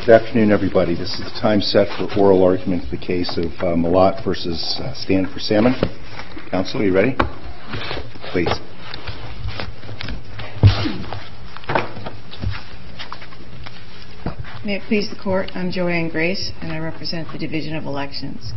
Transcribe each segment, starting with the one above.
Good afternoon, everybody. This is the time set for oral argument in the case of Mallott versus Stand for Salmon. Counsel, are you ready? Please. May it please the Court, I'm Joanne Grace, and I represent the Division of Elections.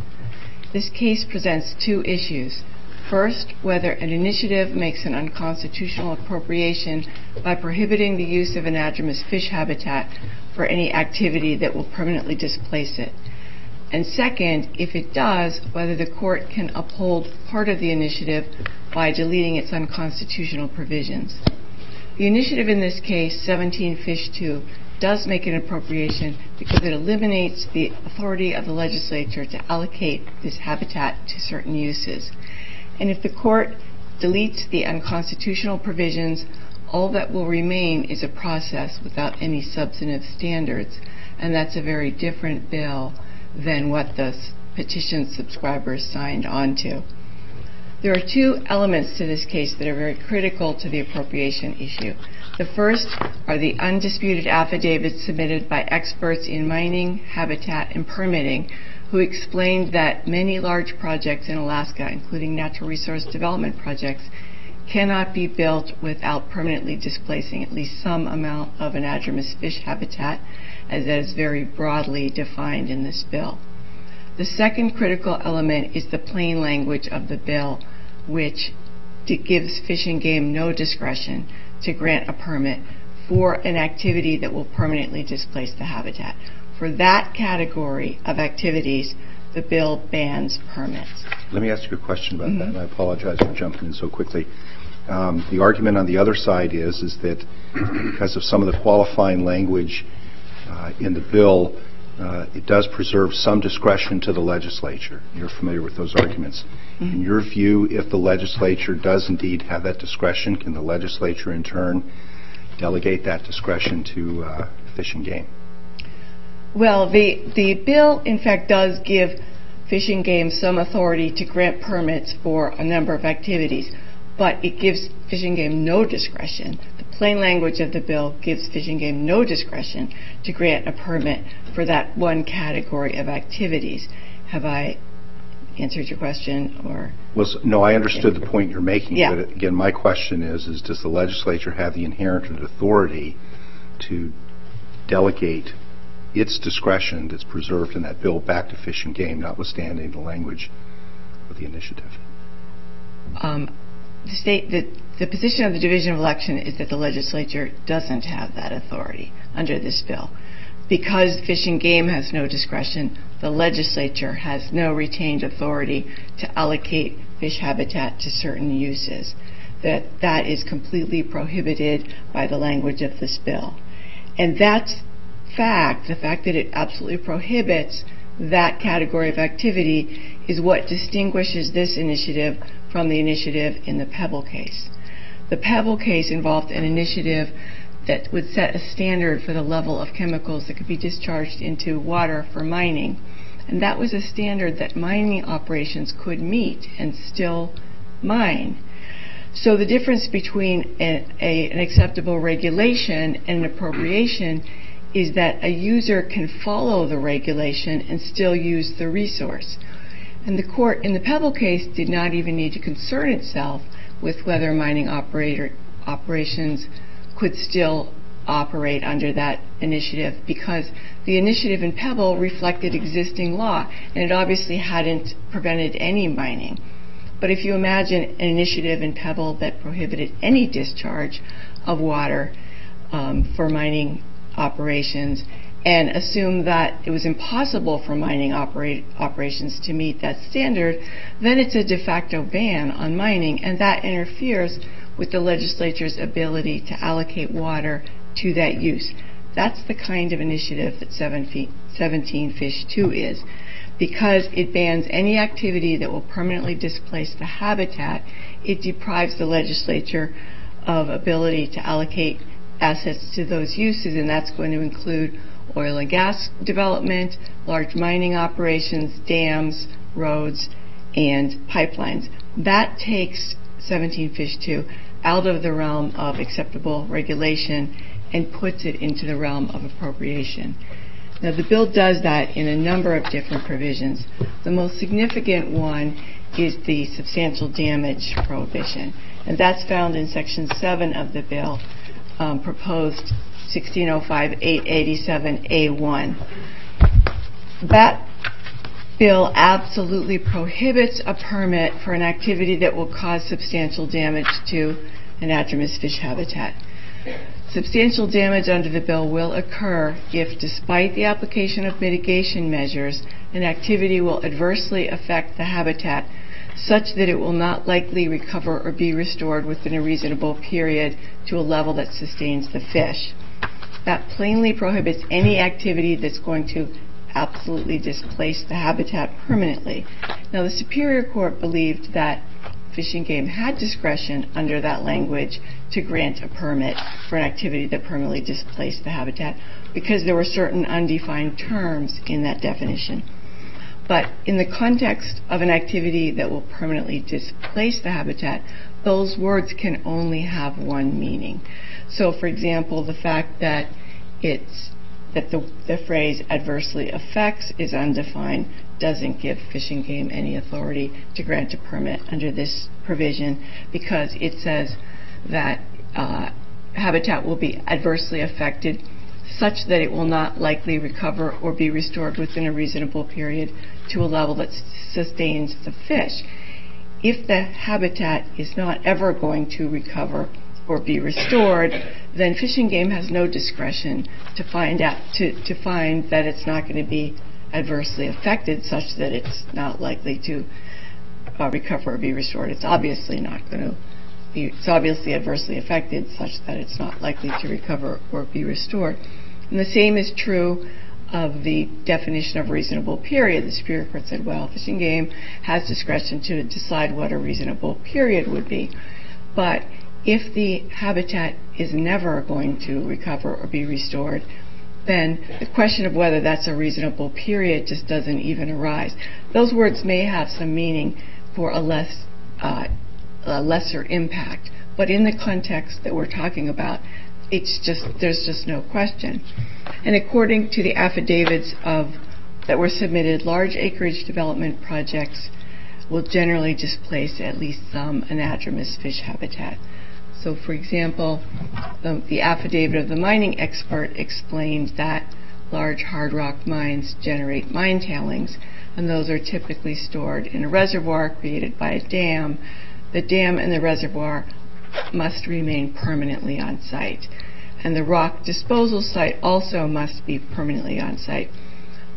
This case presents two issues. First, whether an initiative makes an unconstitutional appropriation by prohibiting the use of anadromous fish habitat for any activity that will permanently displace it. And second, if it does, whether the Court can uphold part of the initiative by deleting its unconstitutional provisions. The initiative in this case, 17 Fish 2, does make an appropriation because it eliminates the authority of the legislature to allocate this habitat to certain uses. And if the Court deletes the unconstitutional provisions, all that will remain is a process without any substantive standards, and that's a very different bill than what the petition subscribers signed onto. There are two elements to this case that are very critical to the appropriation issue. The first are the undisputed affidavits submitted by experts in mining, habitat, and permitting who explained that many large projects in Alaska, including natural resource development projects, cannot be built without permanently displacing at least some amount of anadromous fish habitat, as that is very broadly defined in this bill. The second critical element is the plain language of the bill, which gives Fish and Game no discretion to grant a permit for an activity that will permanently displace the habitat. For that category of activities, the bill bans permits. Let me ask you a question about that, and I apologize for jumping in so quickly. The argument on the other side is that because of some of the qualifying language in the bill, it does preserve some discretion to the legislature. You're familiar with those arguments. In your view, if the legislature does indeed have that discretion, can the legislature in turn delegate that discretion to Fish and Game? Well, the bill, in fact, does give Fish and Game some authority to grant permits for a number of activities, but it gives Fish and Game no discretion. The plain language of the bill gives Fish and Game no discretion to grant a permit for that one category of activities. Have I answered your question? Or no, I understood the point you're making, yeah. But again, my question is does the legislature have the inherent authority to delegate its discretion that's preserved in that bill back to Fish and Game, notwithstanding the language of the initiative? The position of the Division of Election is that the legislature doesn't have that authority under this bill. Because Fish and Game has no discretion, the legislature has no retained authority to allocate fish habitat to certain uses. That is completely prohibited by the language of this bill. And that's the fact that it absolutely prohibits that category of activity is what distinguishes this initiative from the initiative in the Pebble case. The Pebble case involved an initiative that would set a standard for the level of chemicals that could be discharged into water for mining. And that was a standard that mining operations could meet and still mine. So the difference between an acceptable regulation and an appropriation is that a user can follow the regulation and still use the resource. And the court in the Pebble case did not even need to concern itself with whether mining operations could still operate under that initiative, because the initiative in Pebble reflected existing law, and it obviously hadn't prevented any mining. But if you imagine an initiative in Pebble that prohibited any discharge of water for mining operations, and assume that it was impossible for mining operations to meet that standard, then it's a de facto ban on mining, and that interferes with the legislature's ability to allocate water to that use. That's the kind of initiative that 17 Fish 2 is. Because it bans any activity that will permanently displace the habitat, it deprives the legislature of ability to allocate assets to those uses, and that's going to include oil and gas development, large mining operations, dams, roads, and pipelines. That takes 17 Fish 2 out of the realm of acceptable regulation and puts it into the realm of appropriation. Now, the bill does that in a number of different provisions. The most significant one is the substantial damage prohibition, and that's found in Section 7 of the bill, proposed 1605-887A1. That bill absolutely prohibits a permit for an activity that will cause substantial damage to anadromous fish habitat. Substantial damage under the bill will occur if, despite the application of mitigation measures, an activity will adversely affect the habitat such that it will not likely recover or be restored within a reasonable period to a level that sustains the fish. That plainly prohibits any activity that's going to absolutely displace the habitat permanently. Now, the Superior Court believed that Fish and Game had discretion under that language to grant a permit for an activity that permanently displaced the habitat because there were certain undefined terms in that definition. But in the context of an activity that will permanently displace the habitat, those words can only have one meaning. So, for example, the fact that the phrase adversely affects is undefined doesn't give Fish and Game any authority to grant a permit under this provision because it says that habitat will be adversely affected such that it will not likely recover or be restored within a reasonable period to a level that sustains the fish. If the habitat is not ever going to recover or be restored, then Fish and Game has no discretion to find that it's not going to be adversely affected such that it's not likely to recover or be restored. It's obviously adversely affected such that it's not likely to recover or be restored. And the same is true of the definition of reasonable period. The Superior Court said, well, Fish and Game has discretion to decide what a reasonable period would be. But if the habitat is never going to recover or be restored, then the question of whether that's a reasonable period just doesn't even arise. Those words may have some meaning for a lesser impact, but in the context that we're talking about, there's just no question. And according to the affidavits that were submitted, large acreage development projects will generally displace at least some anadromous fish habitat. So, for example, the affidavit of the mining expert explained that large hard rock mines generate mine tailings, and those are typically stored in a reservoir created by a dam. The dam and the reservoir must remain permanently on site, and the rock disposal site also must be permanently on site.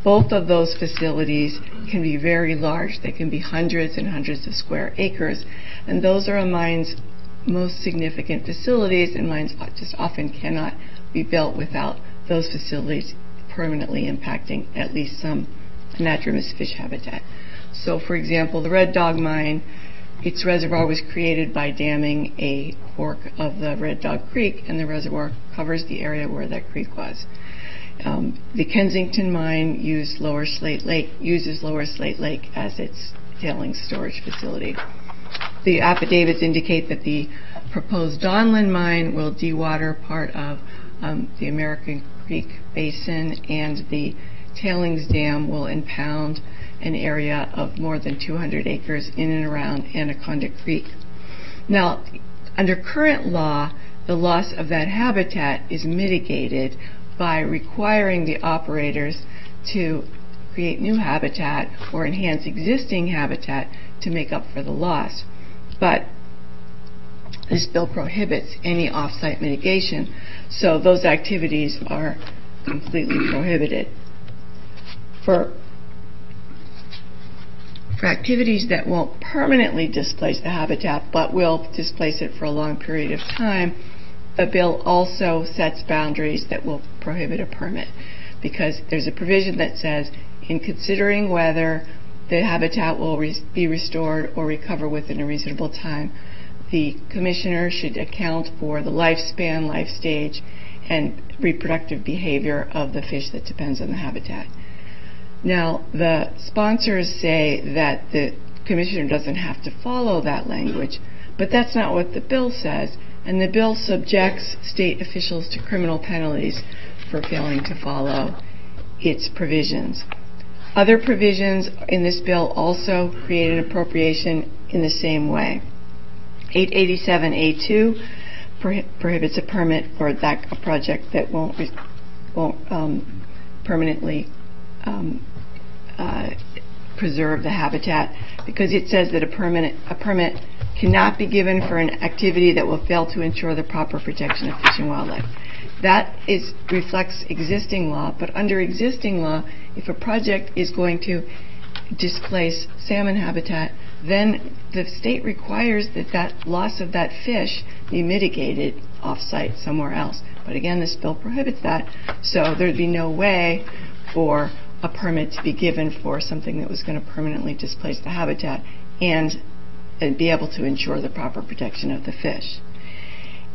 Both of those facilities can be very large. They can be hundreds and hundreds of square acres, and those are a mine's most significant facilities, and mines just often cannot be built without those facilities permanently impacting at least some anadromous fish habitat. So, for example, the Red Dog mine, its reservoir was created by damming a fork of the Red Dog Creek, and the reservoir covers the area where that creek was. The Kensington mine uses Lower Slate Lake as its tailings storage facility. The affidavits indicate that the proposed Donlin mine will dewater part of the American Creek Basin, and the tailings dam will impound an area of more than 200 acres in and around Anaconda Creek. Now, under current law, the loss of that habitat is mitigated by requiring the operators to create new habitat or enhance existing habitat to make up for the loss. But this bill prohibits any off-site mitigation, so those activities are completely prohibited. For activities that won't permanently displace the habitat but will displace it for a long period of time, the bill also sets boundaries that will prohibit a permit, because there's a provision that says, in considering whether the habitat will be restored or recover within a reasonable time, the commissioner should account for the lifespan, life stage, and reproductive behavior of the fish that depends on the habitat. Now, the sponsors say that the commissioner doesn't have to follow that language, but that's not what the bill says, and the bill subjects state officials to criminal penalties for failing to follow its provisions. Other provisions in this bill also create an appropriation in the same way. 887A2 prohibits a permit for a project that won't permanently preserve the habitat, because it says that a permit cannot be given for an activity that will fail to ensure the proper protection of fish and wildlife. That reflects existing law, but under existing law, if a project is going to displace salmon habitat, then the state requires that loss of that fish be mitigated off-site somewhere else. But again, this bill prohibits that, so there'd be no way for a permit to be given for something that was going to permanently displace the habitat and be able to ensure the proper protection of the fish.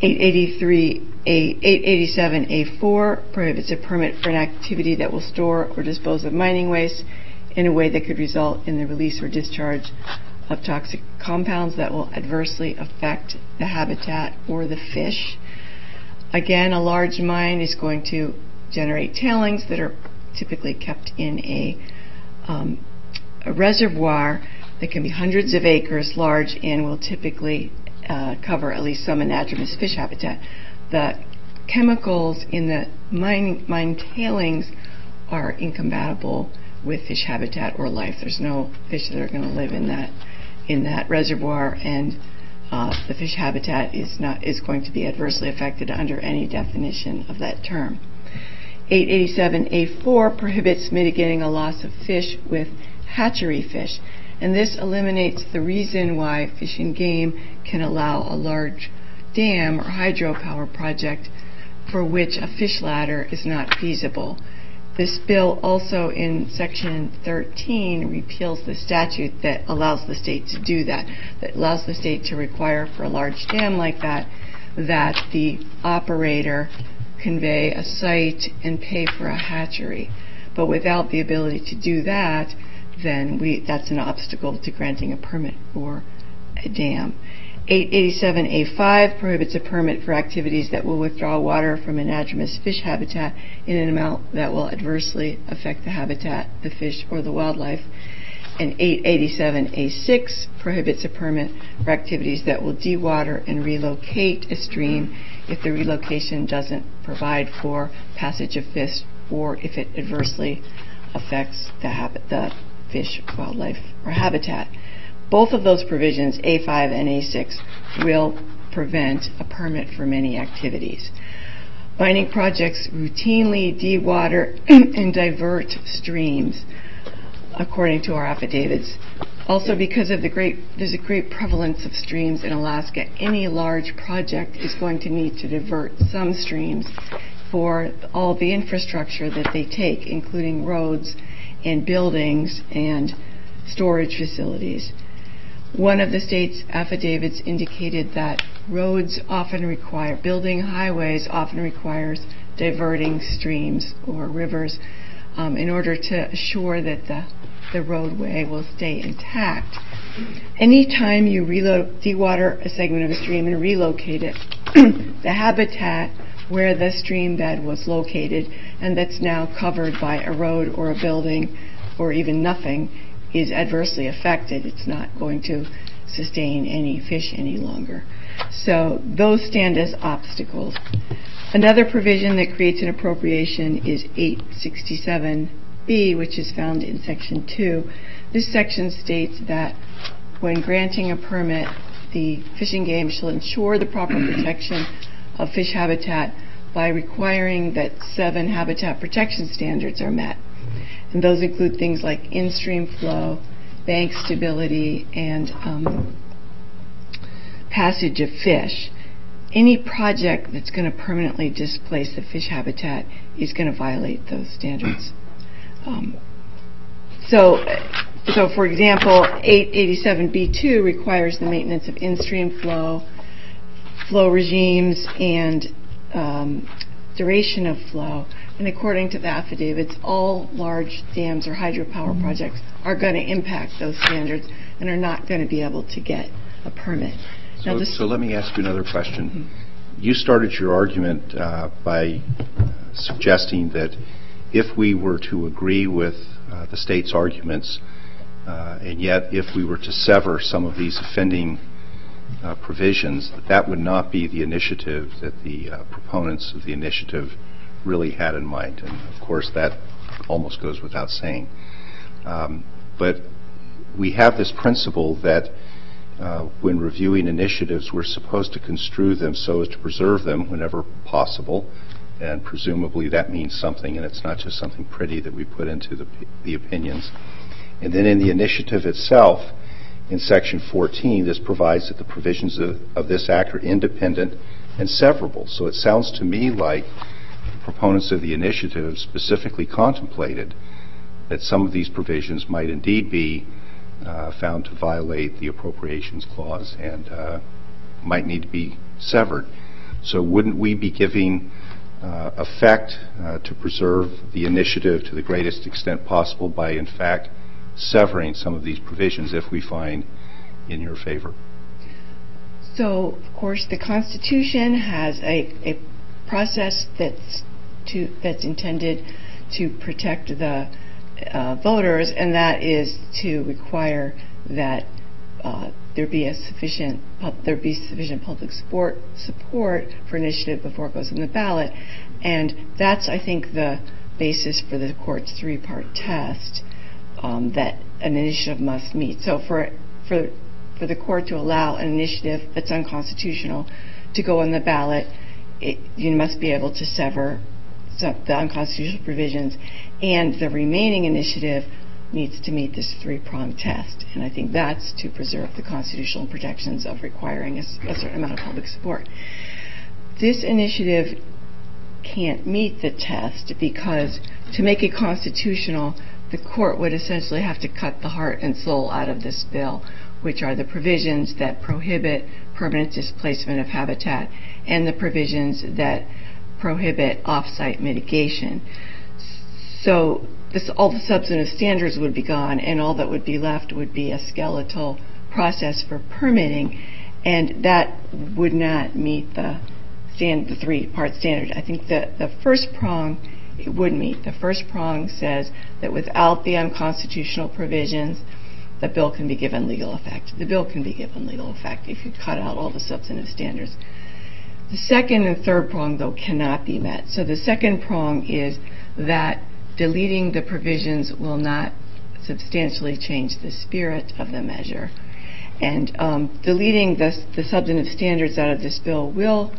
887A4 prohibits a permit for an activity that will store or dispose of mining waste in a way that could result in the release or discharge of toxic compounds that will adversely affect the habitat or the fish. Again, a large mine is going to generate tailings that are typically kept in a reservoir that can be hundreds of acres large and will typically cover at least some anadromous fish habitat. The chemicals in the mine tailings are incompatible with fish habitat or life. There's no fish that are going to live in that reservoir, and the fish habitat is going to be adversely affected under any definition of that term. 887A4 prohibits mitigating a loss of fish with hatchery fish, and this eliminates the reason why Fish and Game can allow a large dam or hydropower project for which a fish ladder is not feasible. This bill also in Section 13 repeals the statute that allows the state to do that allows the state to require for a large dam like that the operator convey a site and pay for a hatchery. But without the ability to do that, then that's an obstacle to granting a permit for a dam. 887A5 prohibits a permit for activities that will withdraw water from anadromous fish habitat in an amount that will adversely affect the habitat, the fish, or the wildlife. And 887A6 prohibits a permit for activities that will dewater and relocate a stream if the relocation doesn't provide for passage of fish or if it adversely affects the fish, wildlife, or habitat. Both of those provisions, A5 and A6, will prevent a permit for many activities. Mining projects routinely dewater and divert streams, according to our affidavits. Also, because of there's a great prevalence of streams in Alaska, any large project is going to need to divert some streams for all the infrastructure that they take, including roads and buildings and storage facilities. One of the state's affidavits indicated that building highways often requires diverting streams or rivers in order to assure that the roadway will stay intact. Anytime you dewater a segment of a stream and relocate it, the habitat where the stream bed was located and that's now covered by a road or a building or even nothing is adversely affected. It's not going to sustain any fish any longer. So those stand as obstacles. Another provision that creates an appropriation is 867B, which is found in Section 2. This section states that when granting a permit, the Fish and Game shall ensure the proper protection of fish habitat by requiring that 7 habitat protection standards are met. And those include things like in-stream flow, bank stability, and passage of fish. Any project that's going to permanently displace the fish habitat is going to violate those standards. So for example, 887B2 requires the maintenance of in-stream flow regimes, and duration of flow. And according to the affidavits, all large dams or hydropower projects are going to impact those standards and are not going to be able to get a permit. So let me ask you another question. You started your argument by suggesting that if we were to agree with the state's arguments, and yet if we were to sever some of these offending provisions, that would not be the initiative that the proponents of the initiative really had in mind. And of course that almost goes without saying. But we have this principle that when reviewing initiatives, we're supposed to construe them so as to preserve them whenever possible, and presumably that means something, and it's not just something pretty that we put into the opinions. And then in the initiative itself, in Section 14, this provides that the provisions of this Act are independent and severable. So it sounds to me like the proponents of the initiative specifically contemplated that some of these provisions might indeed be found to violate the Appropriations Clause and might need to be severed. So wouldn't we be giving effect to preserve the initiative to the greatest extent possible by, in fact, severing some of these provisions if we find in your favor? So, of course, the Constitution has a process that's intended to protect the voters, and that is to require that there be sufficient public support for initiative before it goes on the ballot, and that's, I think, the basis for the court's three-part test that an initiative must meet. So for the court to allow an initiative that's unconstitutional to go on the ballot, you must be able to sever the unconstitutional provisions, and the remaining initiative needs to meet this three-pronged test. And I think that's to preserve the constitutional protections of requiring a certain amount of public support. This initiative can't meet the test because to make it constitutional, the court would essentially have to cut the heart and soul out of this bill, which are the provisions that prohibit permanent displacement of habitat and the provisions that prohibit off-site mitigation. So all the substantive standards would be gone, and all that would be left would be a skeletal process for permitting, and that would not meet the three-part standard. I think that the first prong it would meet. The first prong says that without the unconstitutional provisions, the bill can be given legal effect. The bill can be given legal effect if you cut out all the substantive standards. The second and third prong, though, cannot be met. So the second prong is that deleting the provisions will not substantially change the spirit of the measure. And deleting the substantive standards out of this bill will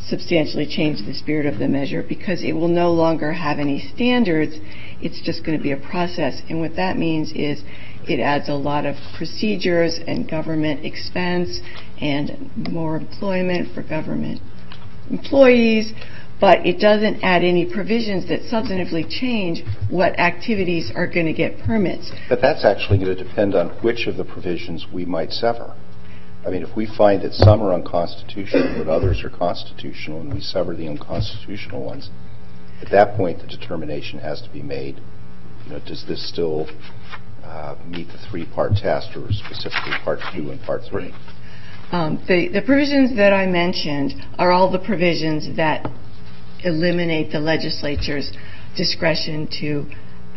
substantially change the spirit of the measure because it will no longer have any standards. It's just going to be a process. And what that means is it adds a lot of procedures and government expense and more employment for government employees, but it doesn't add any provisions that substantively change what activities are going to get permits. But that's actually going to depend on which of the provisions we might sever. I mean, if we find that some are unconstitutional but others are constitutional and we sever the unconstitutional ones, at that point the determination has to be made, does this still meet the three-part test, or specifically Part 2 and Part 3? The provisions that I mentioned are all the provisions that eliminate the legislature's discretion to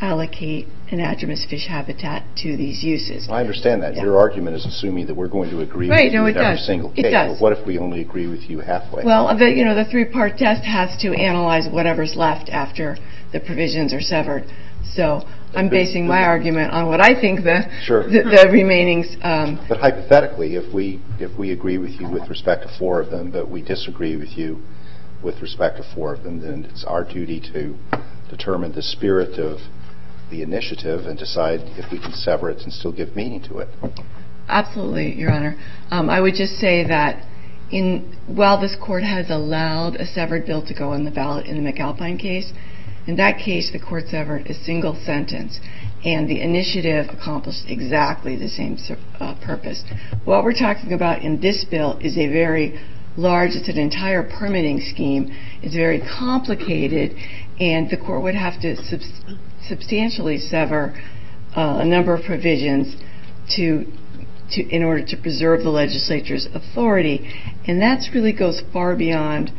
allocate anadromous fish habitat to these uses. I understand that. Yeah. Your argument is assuming that we're going to agree with you in every single case. It does. But what if we only agree with you halfway? Well, the three-part test has to analyze whatever's left after the provisions are severed. So I'm basing my argument on what I think the remaining. But hypothetically, if we agree with you with respect to 4 of them, but we disagree with you with respect to 4 of them, then it's our duty to determine the spirit of the initiative and decide if we can sever it and still give meaning to it. Absolutely, Your Honor. I would just say that while this court has allowed a severed bill to go on the ballot in the McAlpine case, in that case the court severed a single sentence and the initiative accomplished exactly the same purpose. What we're talking about in this bill is a very large, it's an entire permitting scheme. It's very complicated, and the court would have to substantially sever a number of provisions in order to preserve the legislature's authority, and that really goes far beyond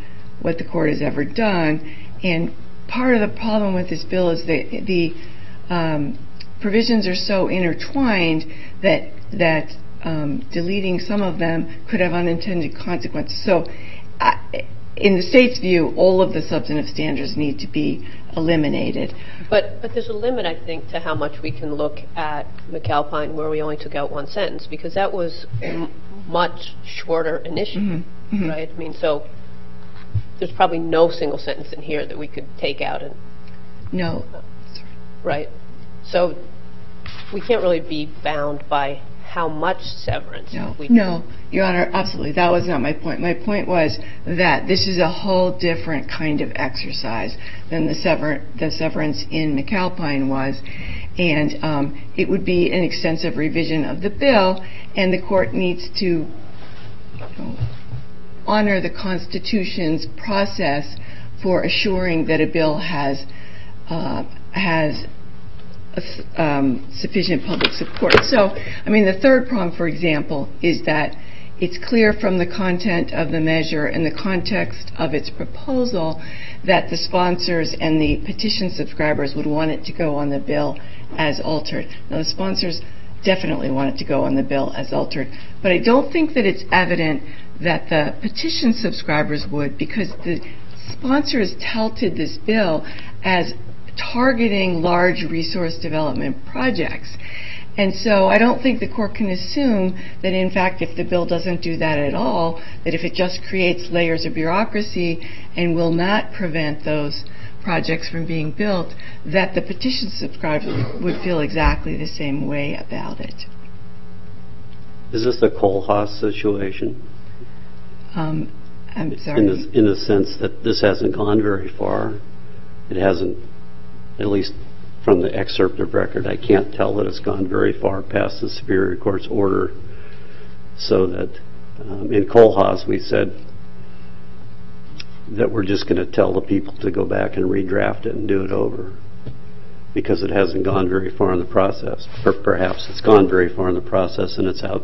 what the court has ever done. And part of the problem with this bill is that the provisions are so intertwined that deleting some of them could have unintended consequences. So in the state's view, all of the substantive standards need to be eliminated. But there's a limit, I think, to how much we can look at McAlpine, where we only took out one sentence, because that was much shorter initially, right? I mean, so there's probably no single sentence in here that we could take out. No. Right. So we can't really be bound by how much severance we can. No, Your Honor, absolutely. That was not my point. My point was that this is a whole different kind of exercise than the severance in McAlpine was, and it would be an extensive revision of the bill, and the court needs to honor the Constitution's process for assuring that a bill has sufficient public support. So, I mean, the third prong, for example, is that it's clear from the content of the measure and the context of its proposal that the sponsors and the petition subscribers would want it to go on the bill as altered. Now, the sponsors definitely want it to go on the bill as altered, but I don't think that it's evident that the petition subscribers would, because the sponsors touted this bill as targeting large resource development projects. And so I don't think the court can assume that, in fact, if the bill doesn't do that at all, that if it just creates layers of bureaucracy and will not prevent those projects from being built, that the petition subscribers would feel exactly the same way about it. Is this a Kohlhaas situation? I'm sorry. In the sense that this hasn't gone very far. It hasn't, at least from the excerpt of record, I can't tell that it's gone very far past the Superior Court's order. So that in Kohlhaas we said that we're just going to tell the people to go back and redraft it and do it over because it hasn't gone very far in the process. Perhaps it's gone very far in the process and it's out,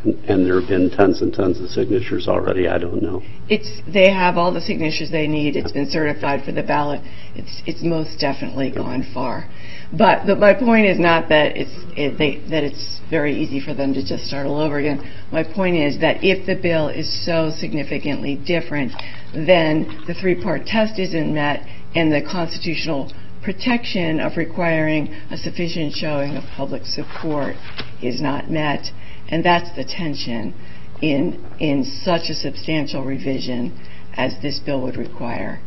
and there have been tons and tons of signatures already. I don't know. They have all the signatures they need. It's been certified for the ballot. It's most definitely gone far. But my point is not that it's very easy for them to just start all over again. My point is that if the bill is so significantly different, then the three-part test isn't met, and the constitutional protection of requiring a sufficient showing of public support is not met. And that's the tension in such a substantial revision as this bill would require.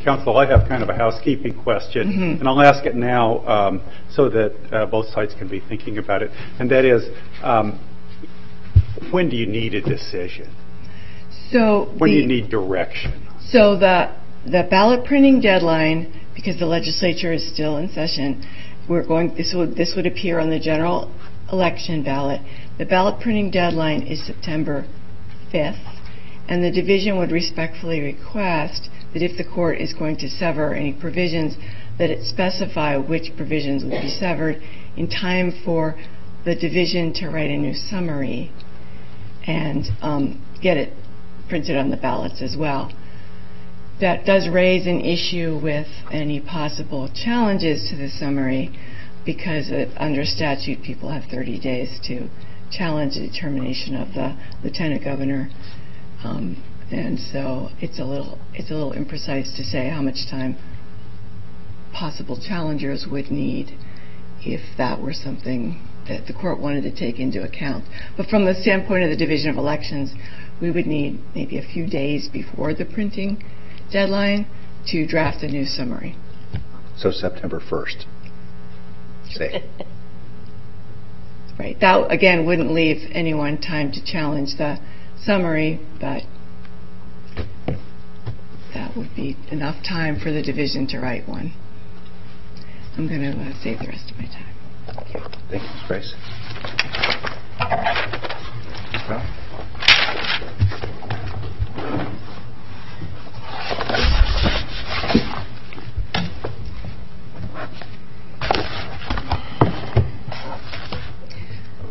Counsel, I have kind of a housekeeping question, and I'll ask it now so that both sides can be thinking about it. And that is, when do you need a decision? When do you need direction? So the ballot printing deadline, because the legislature is still in session, this would appear on the general election ballot. The ballot printing deadline is September 5th, and the division would respectfully request that if the court is going to sever any provisions, that it specify which provisions would be severed in time for the division to write a new summary and get it printed on the ballots as well. That does raise an issue with any possible challenges to the summary, because under statute people have 30 days to challenge the determination of the lieutenant governor, and so it's a little imprecise to say how much time possible challengers would need if that were something that the court wanted to take into account. But from the standpoint of the Division of Elections, we would need maybe a few days before the printing deadline to draft a new summary. So September 1st. Say. Right. That, again, wouldn't leave anyone time to challenge the summary, but that would be enough time for the division to write one. I'm going to save the rest of my time. Thank you, Ms. Grace. Ms. Brown?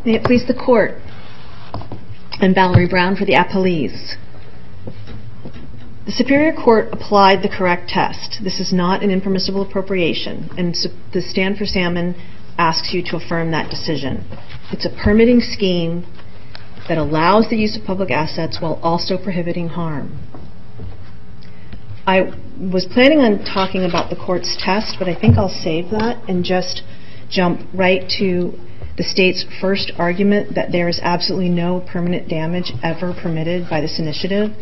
May it please the Court. I'm Valerie Brown for the appellees. The Superior Court applied the correct test. This is not an impermissible appropriation, and the Stand for Salmon asks you to affirm that decision. It's a permitting scheme that allows the use of public assets while also prohibiting harm. I was planning on talking about the court's test, but I think I'll save that and just jump right to the state's first argument that there is absolutely no permanent damage ever permitted by this initiative.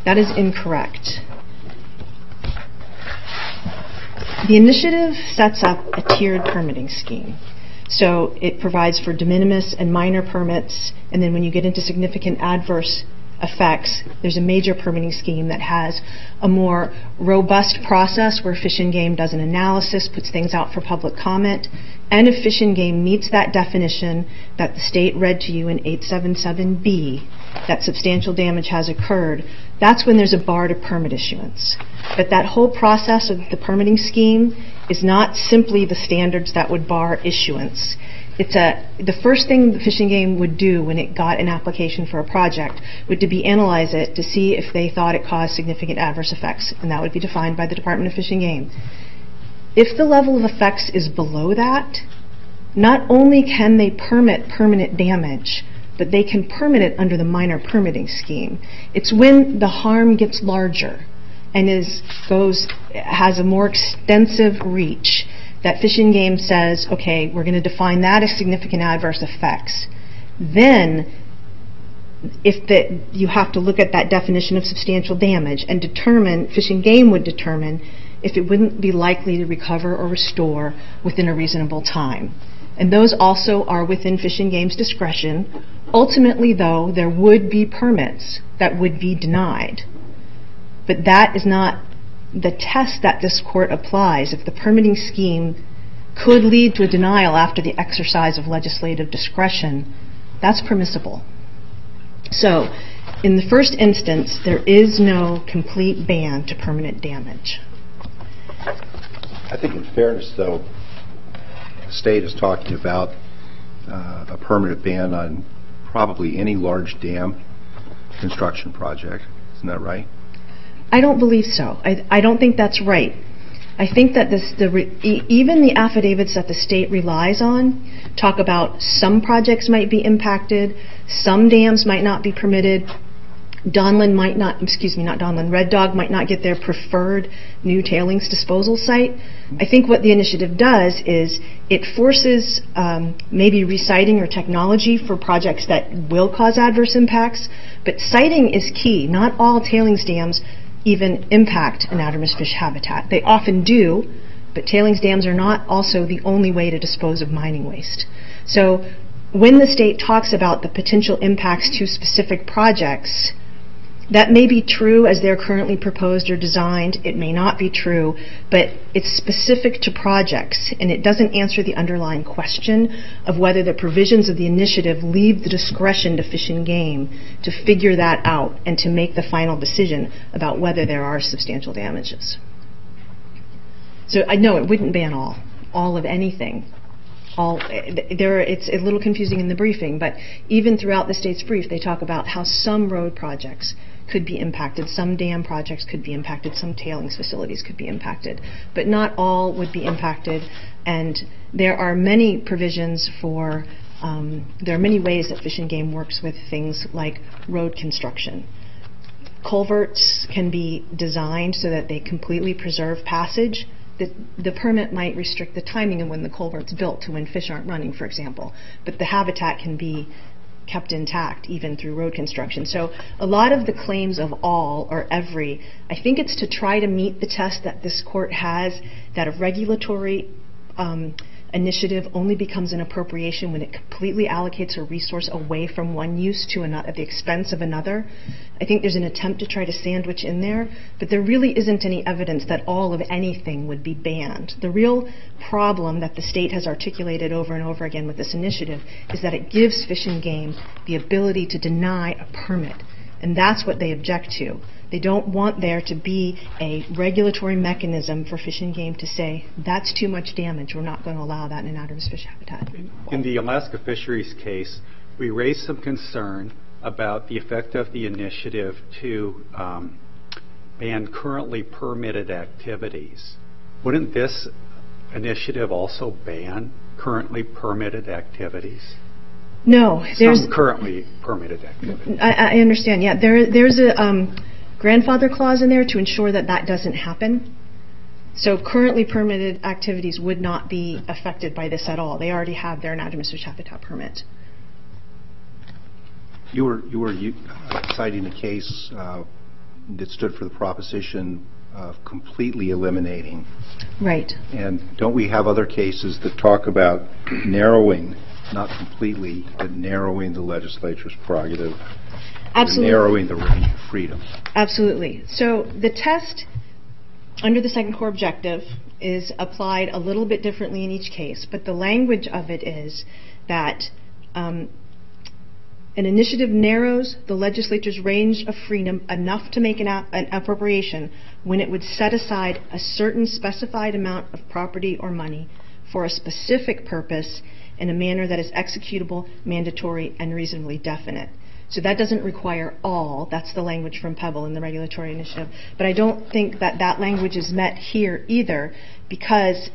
That is incorrect. The initiative sets up a tiered permitting scheme. So it provides for de minimis and minor permits, and then when you get into significant adverse effects, there's a major permitting scheme that has a more robust process where Fish and Game does an analysis, puts things out for public comment, and if Fish and Game meets that definition that the state read to you in 877B, that substantial damage has occurred, that's when there's a bar to permit issuance. But that whole process of the permitting scheme is not simply the standards that would bar issuance. The first thing the Fish and Game would do when it got an application for a project would to be analyze it to see if they thought it caused significant adverse effects, and that would be defined by the Department of Fish and Game. If the level of effects is below that, not only can they permit permanent damage, but they can permit it under the minor permitting scheme. It's when the harm gets larger and has a more extensive reach that Fish and Game says, okay, we're going to define that as significant adverse effects. Then, you have to look at that definition of substantial damage and determine, Fish and Game would determine, if it wouldn't be likely to recover or restore within a reasonable time. And those also are within Fish and Game's discretion. Ultimately, though, there would be permits that would be denied. But that is not the test that this court applies. If the permitting scheme could lead to a denial after the exercise of legislative discretion, that's permissible. So, in the first instance, there is no complete ban to permanent damage. I think in fairness, though, the state is talking about a permanent ban on probably any large dam construction project. Isn't that right? I don't believe so. I don't think that's right. I think that even the affidavits that the state relies on talk about some projects might be impacted, some dams might not be permitted, Red Dog might not get their preferred new tailings disposal site. I think what the initiative does is it forces maybe resiting or technology for projects that will cause adverse impacts, but siting is key. Not all tailings dams even impact anadromous fish habitat. They often do, but tailings dams are not also the only way to dispose of mining waste. So when the state talks about the potential impacts to specific projects, that may be true as they're currently proposed or designed. It may not be true, but it's specific to projects, and it doesn't answer the underlying question of whether the provisions of the initiative leave the discretion to Fish and Game to figure that out and to make the final decision about whether there are substantial damages. So I know it wouldn't ban all of anything. It's a little confusing in the briefing, but even throughout the state's brief, they talk about how some road projects could be impacted, some dam projects could be impacted, some tailings facilities could be impacted, but not all would be impacted. And there are many provisions there are many ways that Fish and Game works with things like road construction. Culverts can be designed so that they completely preserve passage. The permit might restrict the timing of when the culvert's built to when fish aren't running, for example, but the habitat can be kept intact even through road construction. So a lot of the claims of all or every, I think it's to try to meet the test that this court has, that a regulatory initiative only becomes an appropriation when it completely allocates a resource away from one use to another at the expense of another. I think there's an attempt to try to sandwich in there, but there really isn't any evidence that all of anything would be banned. The real problem that the state has articulated over and over again with this initiative is that it gives Fish and Game the ability to deny a permit, and that's what they object to. They don't want there to be a regulatory mechanism for Fish and Game to say, that's too much damage, we're not going to allow that in anadromous fish habitat. In the Alaska fisheries case, we raised some concern about the effect of the initiative to ban currently permitted activities. Wouldn't this initiative also ban currently permitted activities? No, there's some currently permitted activities. I understand. Yeah, there's a grandfather clause in there to ensure that that doesn't happen. So currently permitted activities would not be affected by this at all. They already have their anadromous fish habitat permit. You were citing a case that stood for the proposition of completely eliminating. Right. And don't we have other cases that talk about narrowing, not completely, but narrowing the legislature's prerogative, Absolutely. narrowing the range of freedom? Absolutely. So the test under the second core objective is applied a little bit differently in each case, but the language of it is that an initiative narrows the legislature's range of freedom enough to make an appropriation when it would set aside a certain specified amount of property or money for a specific purpose in a manner that is executable, mandatory, and reasonably definite. So that doesn't require all. That's the language from Pebble in the regulatory initiative. But I don't think that that language is met here either because,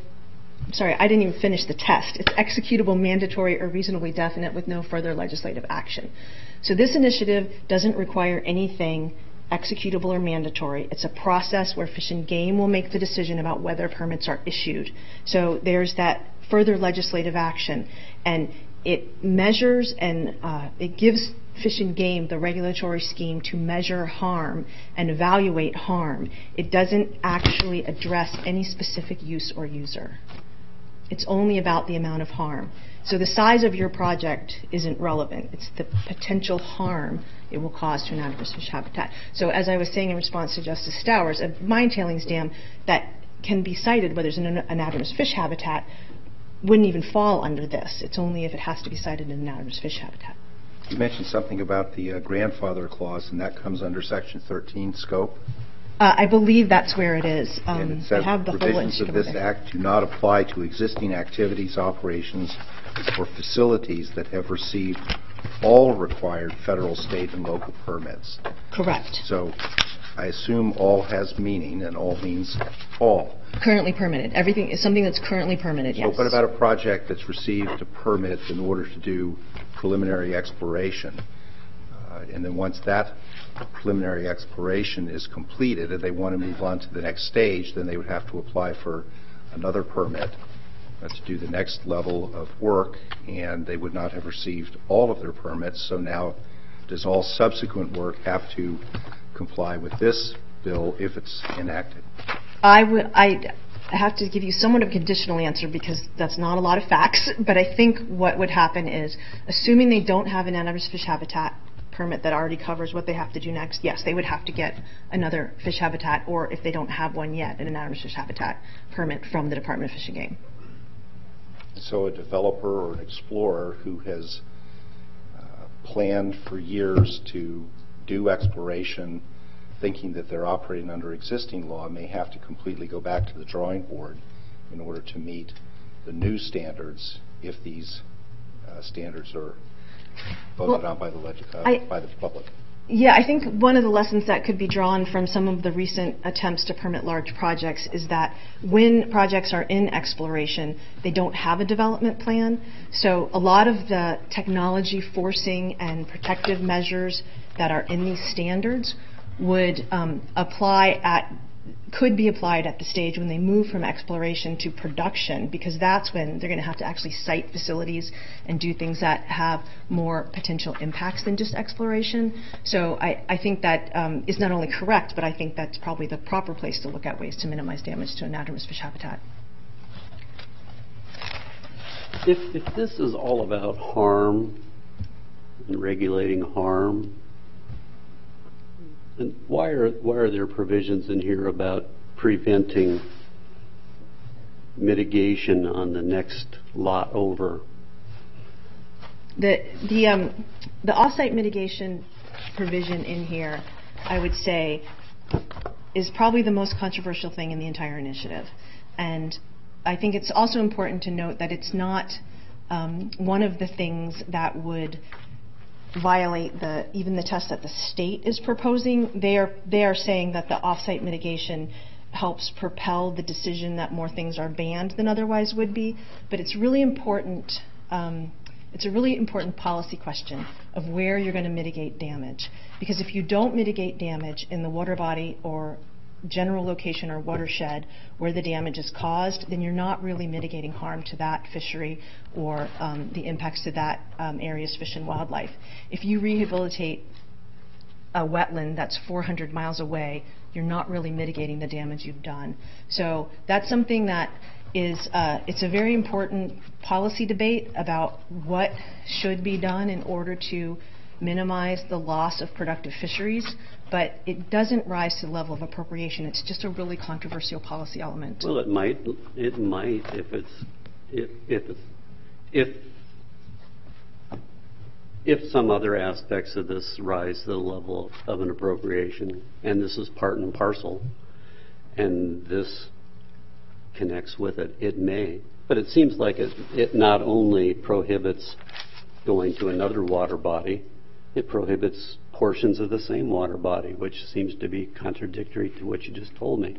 sorry, I didn't even finish the test. It's executable, mandatory, or reasonably definite with no further legislative action. So this initiative doesn't require anything executable or mandatory. It's a process where Fish and Game will make the decision about whether permits are issued. So there's that further legislative action. And it measures and it gives Fish and Game the regulatory scheme to measure harm and evaluate harm. It doesn't actually address any specific use or user. It's only about the amount of harm. So the size of your project isn't relevant. It's the potential harm it will cause to anadromous fish habitat. So as I was saying in response to Justice Stowers, a mine tailings dam that can be sited where there's an anadromous fish habitat wouldn't even fall under this. It's only if it has to be sited in an anadromous fish habitat. You mentioned something about the grandfather clause, and that comes under Section 13 scope. I believe that's where it is. And it says I have the whole provisions of this act do not apply to existing activities, operations, or facilities that have received all required federal, state, and local permits. Correct. So I assume all has meaning, and all means all. Currently permitted. Everything is something that's currently permitted, yes. So what about a project that's received a permit in order to do preliminary exploration? And then once that preliminary exploration is completed and they want to move on to the next stage, then they would have to apply for another permit to do the next level of work, and they would not have received all of their permits. So now does all subsequent work have to comply with this bill if it's enacted? I have to give you somewhat of a conditional answer because that's not a lot of facts, but I think what would happen is, assuming they don't have an anadromous fish habitat permit that already covers what they have to do next, yes, they would have to get another fish habitat, or if they don't have one yet, an anadromous fish habitat permit from the Department of Fish and Game. So a developer or an explorer who has planned for years to do exploration thinking that they're operating under existing law may have to completely go back to the drawing board in order to meet the new standards if these standards are voted on by the public. Yeah, I think one of the lessons that could be drawn from some of the recent attempts to permit large projects is that when projects are in exploration, they don't have a development plan. So a lot of the technology forcing and protective measures that are in these standards would could be applied at the stage when they move from exploration to production, because that's when they're going to have to actually site facilities and do things that have more potential impacts than just exploration. So I think that is not only correct, but I think that's probably the proper place to look at ways to minimize damage to anadromous fish habitat. If this is all about harm and regulating harm, and why are there provisions in here about preventing mitigation on the next lot over? The off-site mitigation provision in here, I would say, is probably the most controversial thing in the entire initiative. And I think it's also important to note that it's not one of the things that would violate even the test that the state is proposing. They are saying that the off-site mitigation helps propel the decision that more things are banned than otherwise would be. But it's really important. It's a really important policy question of where you're going to mitigate damage. Because if you don't mitigate damage in the water body or general location or watershed where the damage is caused, then you're not really mitigating harm to that fishery or the impacts to that area's fish and wildlife. If you rehabilitate a wetland that's 400 miles away, you're not really mitigating the damage you've done. So that's something that is, it's a very important policy debate about what should be done in order to minimize the loss of productive fisheries, but it doesn't rise to the level of appropriation. It's just a really controversial policy element. Well, it might if some other aspects of this rise to the level of an appropriation, and this is part and parcel, and this connects with it, it may. But it seems like it not only prohibits going to another water body, it prohibits portions of the same water body, which seems to be contradictory to what you just told me.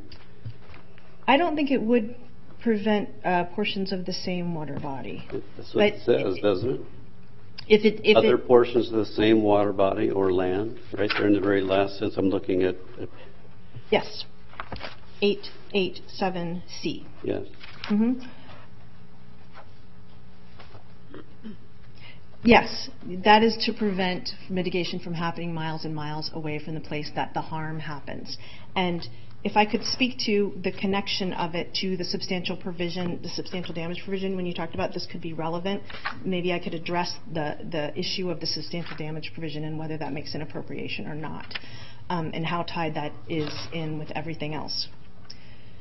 I don't think it would prevent portions of the same water body. That's what it says, doesn't it? Other portions of the same water body or land, right there in the very last sentence I'm looking at. Yes. 887C. Yes. Mm-hmm. Yes, that is to prevent mitigation from happening miles and miles away from the place that the harm happens. And if I could speak to the connection of it to the substantial provision, the substantial damage provision, when you talked about this could be relevant, maybe I could address the issue of the substantial damage provision and whether that makes an appropriation or not, and how tied that is in with everything else.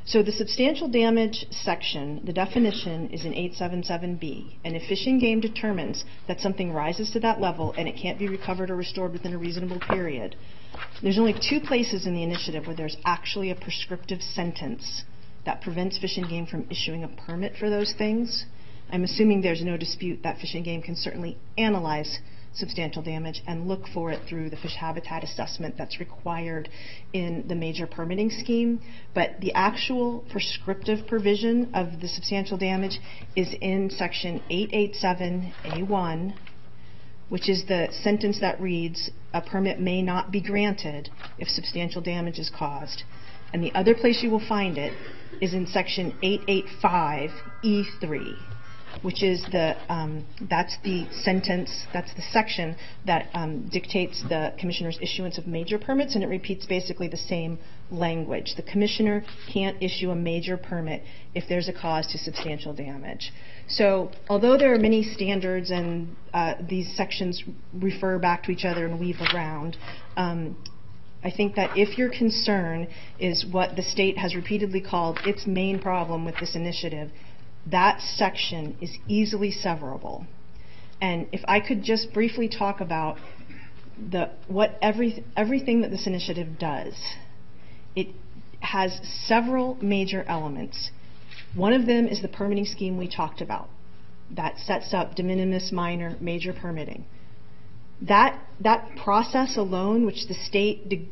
So the substantial damage section, the definition is in 877B, and if Fish and Game determines that something rises to that level and it can't be recovered or restored within a reasonable period, there's only 2 places in the initiative where there's actually a prescriptive sentence that prevents Fish and Game from issuing a permit for those things. I'm assuming there's no dispute that Fish and Game can certainly analyze substantial damage and look for it through the fish habitat assessment that's required in the major permitting scheme. But the actual prescriptive provision of the substantial damage is in section 887A1, which is the sentence that reads, a permit may not be granted if substantial damage is caused. And the other place you will find it is in section 885E3. Which is that's the sentence, that's the section that dictates the commissioner's issuance of major permits, and it repeats basically the same language. The commissioner can't issue a major permit if there's a cause to substantial damage. So although there are many standards and these sections refer back to each other and weave around, I think that if your concern is what the state has repeatedly called its main problem with this initiative, that section is easily severable. And if I could just briefly talk about everything that this initiative does, it has several major elements. One of them is the permitting scheme we talked about that sets up de minimis, minor, major permitting. That process alone, which the state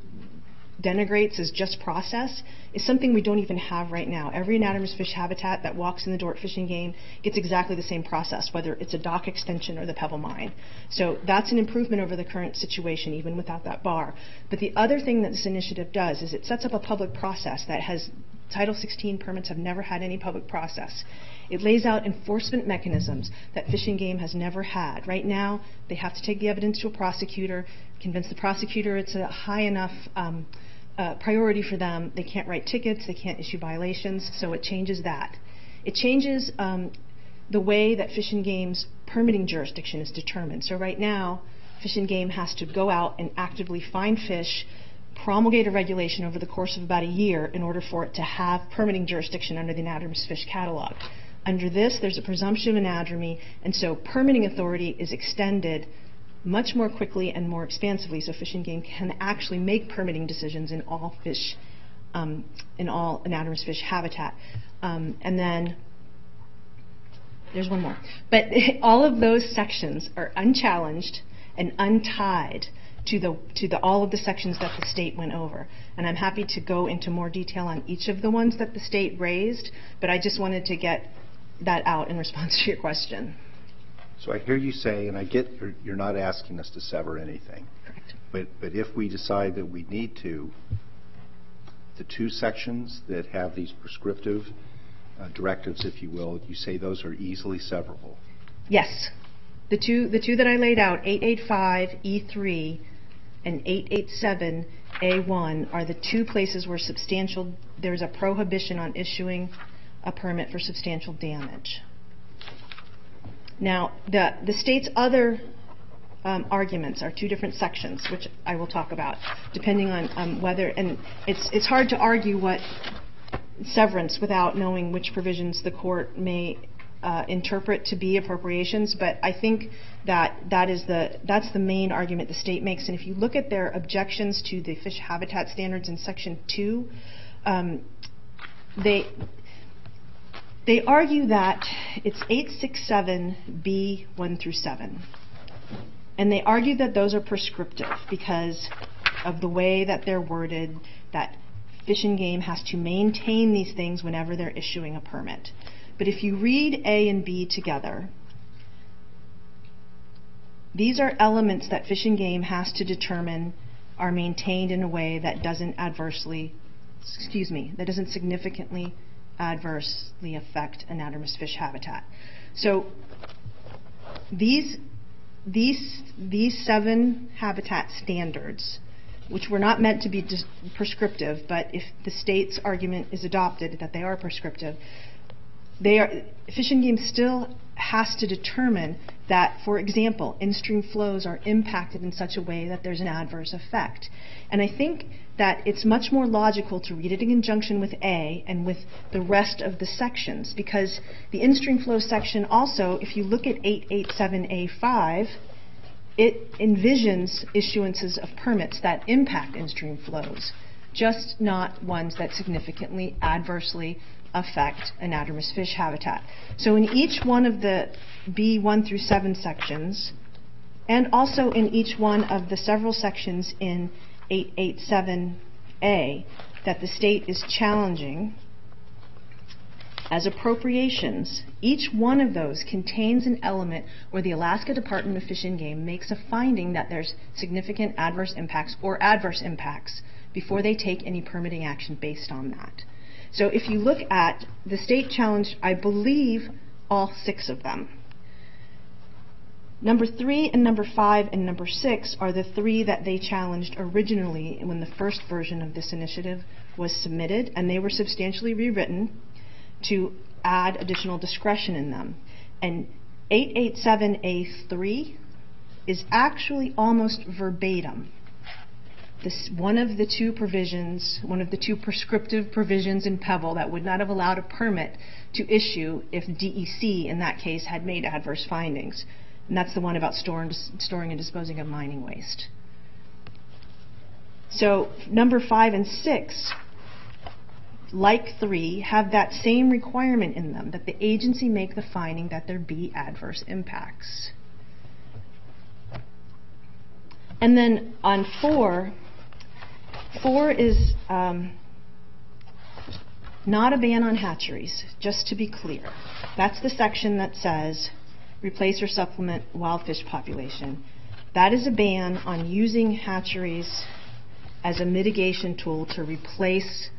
denigrates as just process, is something we don't even have right now. Every anadromous fish habitat that walks in the door at Fish and Game gets exactly the same process, whether it's a dock extension or the pebble mine. So that's an improvement over the current situation, even without that bar. But the other thing that this initiative does is it sets up a public process that has Title 16 permits have never had any public process. It lays out enforcement mechanisms that Fish and Game has never had. Right now, they have to take the evidence to a prosecutor, convince the prosecutor it's a high enough priority for them. They can't write tickets, they can't issue violations, so it changes that. It changes the way that Fish and Game's permitting jurisdiction is determined. So right now, Fish and Game has to go out and actively find fish, promulgate a regulation over the course of about a year in order for it to have permitting jurisdiction under the anadromous fish catalog. Under this, there's a presumption of anadromy, and so permitting authority is extended much more quickly and more expansively, so Fish and Game can actually make permitting decisions in all fish, in all anadromous fish habitat. And then there's one more. But all of those sections are unchallenged, and untied to all of the sections that the state went over. And I'm happy to go into more detail on each of the ones that the state raised, but I just wanted to get that out in response to your question. So I hear you say, and I get you're not asking us to sever anything. Correct. But if we decide that we need to, the two sections that have these prescriptive directives, if you will, you say those are easily severable. Yes. The two that I laid out, 885E3 and 887A1, are the two places where there's a prohibition on issuing a permit for substantial damage. Now, the state's other arguments are two different sections, which I will talk about, depending on whether, and it's hard to argue what severance without knowing which provisions the court may interpret to be appropriations, but I think that's the main argument the state makes. And if you look at their objections to the fish habitat standards in Section 2, they argue that it's 867B1 through 7. And they argue that those are prescriptive because of the way that they're worded, that Fish and Game has to maintain these things whenever they're issuing a permit. But if you read A and B together, these are elements that Fish and Game has to determine are maintained in a way that doesn't significantly adversely affect anadromous fish habitat. So these 7 habitat standards, which were not meant to be prescriptive, but if the state's argument is adopted that they are prescriptive, Fish and Game still has to determine that, for example, in-stream flows are impacted in such a way that there's an adverse effect. And I think that it's much more logical to read it in conjunction with A and with the rest of the sections, because the in-stream flow section also, if you look at 887A5, it envisions issuances of permits that impact in-stream flows, just not ones that significantly adversely affect anadromous fish habitat. So in each one of the B1 through 7 sections, and also in each one of the several sections in 887A that the state is challenging as appropriations, each one of those contains an element where the Alaska Department of Fish and Game makes a finding that there's significant adverse impacts or adverse impacts before they take any permitting action based on that. So if you look at the state challenge, I believe all 6 of them. Number 3 and number 5 and number 6 are the 3 that they challenged originally when the first version of this initiative was submitted, and they were substantially rewritten to add additional discretion in them. And 887A3 is actually almost verbatim one of the 2 provisions, one of the 2 prescriptive provisions in Pebble that would not have allowed a permit to issue if DEC in that case had made adverse findings. And that's the one about storing and disposing of mining waste. So number 5 and 6, like 3, have that same requirement in them, that the agency make the finding that there be adverse impacts. And then on 4 is not a ban on hatcheries, just to be clear. That's the section that says replace or supplement wild fish population. That is a ban on using hatcheries as a mitigation tool to replace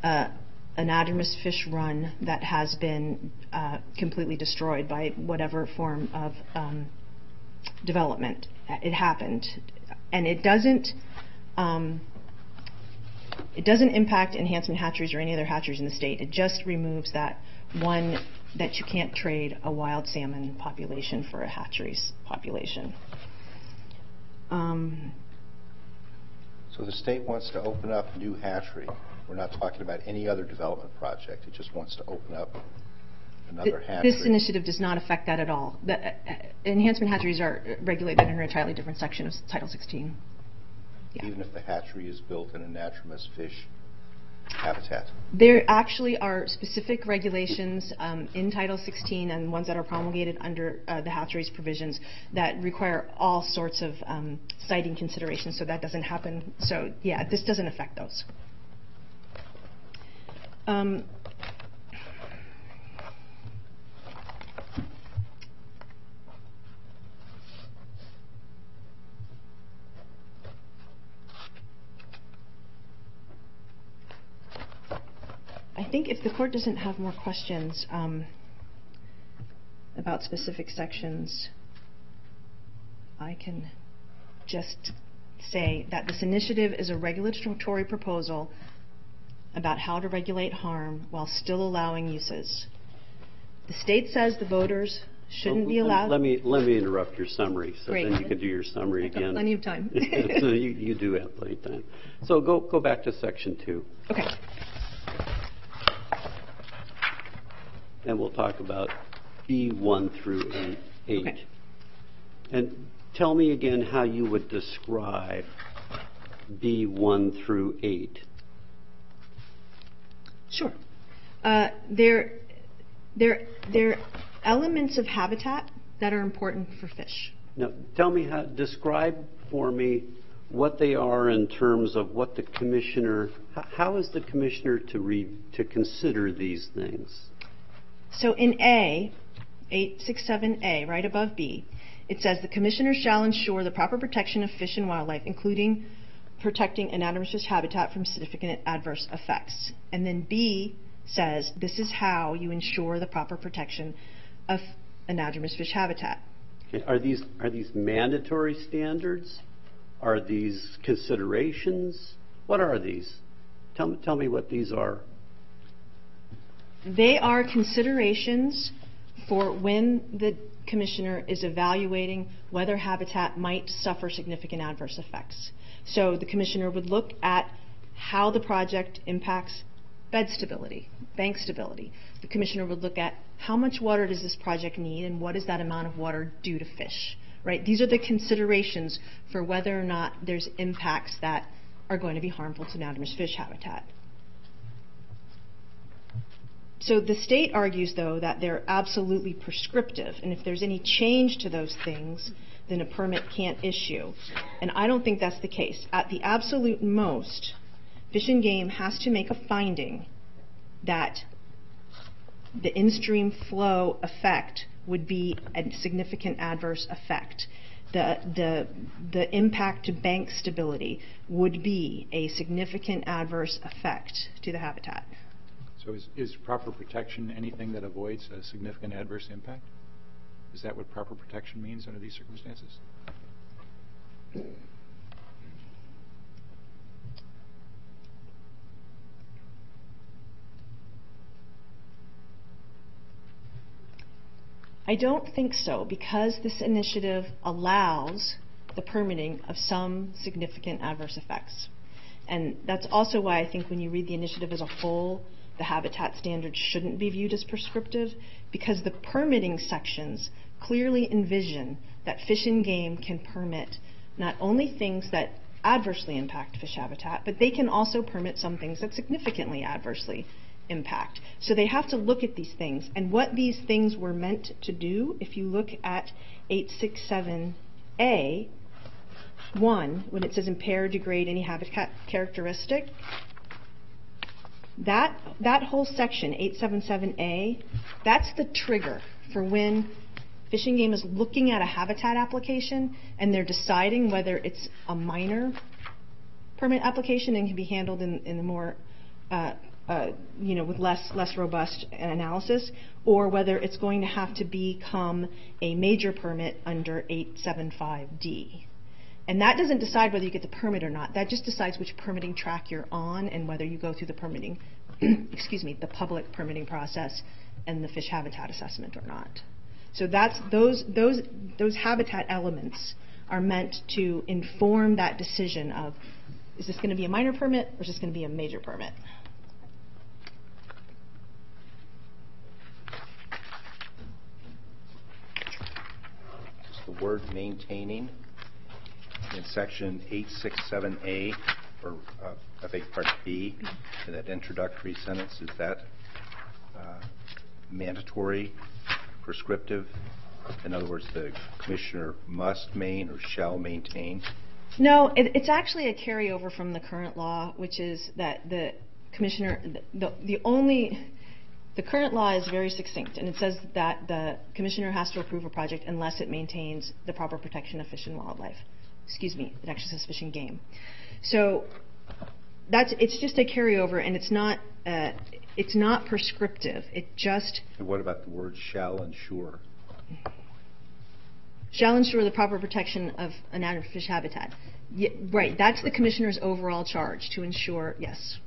an anadromous fish run that has been completely destroyed by whatever form of development it happened. And it doesn't impact enhancement hatcheries or any other hatcheries in the state. It just removes that one that you can't trade a wild salmon population for a hatcheries population. So the state wants to open up a new hatchery. We're not talking about any other development project. It just wants to open up another hatchery. This initiative does not affect that at all. The enhancement hatcheries are regulated under a entirely different section of Title 16. Yeah. Even if the hatchery is built in anadromous fish habitat? There actually are specific regulations in Title 16 and ones that are promulgated under the hatcheries provisions that require all sorts of siting considerations, so that doesn't happen. So, yeah, this doesn't affect those. I think if the court doesn't have more questions about specific sections, I can just say that this initiative is a regulatory proposal about how to regulate harm while still allowing uses. The state says the voters shouldn't be allowed. Let me interrupt your summary, so Great. then you can do your summary I've got again. plenty of time. So you do have plenty of time. So go back to section 2. Okay. And we'll talk about B1 through 8. Okay. And tell me again how you would describe B1 through 8. Sure. They're elements of habitat that are important for fish. Now, tell me describe for me what they are in terms of what the commissioner, how is the commissioner to consider these things? So in A, 867A, right above B, it says the commissioner shall ensure the proper protection of fish and wildlife, including protecting anadromous fish habitat from significant adverse effects. And then B says this is how you ensure the proper protection of anadromous fish habitat. Okay. Are these mandatory standards? Are these considerations? What are these? Tell me what these are. They are considerations for when the commissioner is evaluating whether habitat might suffer significant adverse effects. So the commissioner would look at how the project impacts bed stability, bank stability. The commissioner would look at how much water does this project need and what does that amount of water do to fish, right? These are the considerations for whether or not there's impacts that are going to be harmful to anadromous fish habitat. So the state argues, though, that they're absolutely prescriptive, and if there's any change to those things, then a permit can't issue. And I don't think that's the case. At the absolute most, Fish and Game has to make a finding that the in-stream flow effect would be a significant adverse effect. The impact to bank stability would be a significant adverse effect to the habitat. So is proper protection anything that avoids a significant adverse impact? Is that what proper protection means under these circumstances? I don't think so, because this initiative allows the permitting of some significant adverse effects. And that's also why I think when you read the initiative as a whole, the habitat standards shouldn't be viewed as prescriptive, because the permitting sections clearly envision that Fish and Game can permit not only things that adversely impact fish habitat, but they can also permit some things that significantly adversely impact. So they have to look at these things. And what these things were meant to do, if you look at 867A, 1, when it says impair, degrade any habitat characteristic, that whole section, 877A, that's the trigger for when Fish and Game is looking at a habitat application and they're deciding whether it's a minor permit application and can be handled in the more, with less robust analysis, or whether it's going to have to become a major permit under 875D. And that doesn't decide whether you get the permit or not. That just decides which permitting track you're on and whether you go through the permitting, the public permitting process and the fish habitat assessment or not. So that's those habitat elements are meant to inform that decision of, is this going to be a minor permit or is this going to be a major permit? Is the word maintaining in section 867A or I beg your pardon, B, in that introductory sentence, is that mandatory, prescriptive? In other words, the commissioner must main or shall maintain? No, it's actually a carryover from the current law, which is that the commissioner, the current law is very succinct, and it says that the commissioner has to approve a project unless it maintains the proper protection of fish and wildlife. Excuse me, it actually says fish and game. So it's just a carryover, and it's not prescriptive. It just... And what about the word shall ensure? Shall ensure the proper protection of anadromous fish habitat. Right, that's the commissioner's overall charge, to ensure, yes.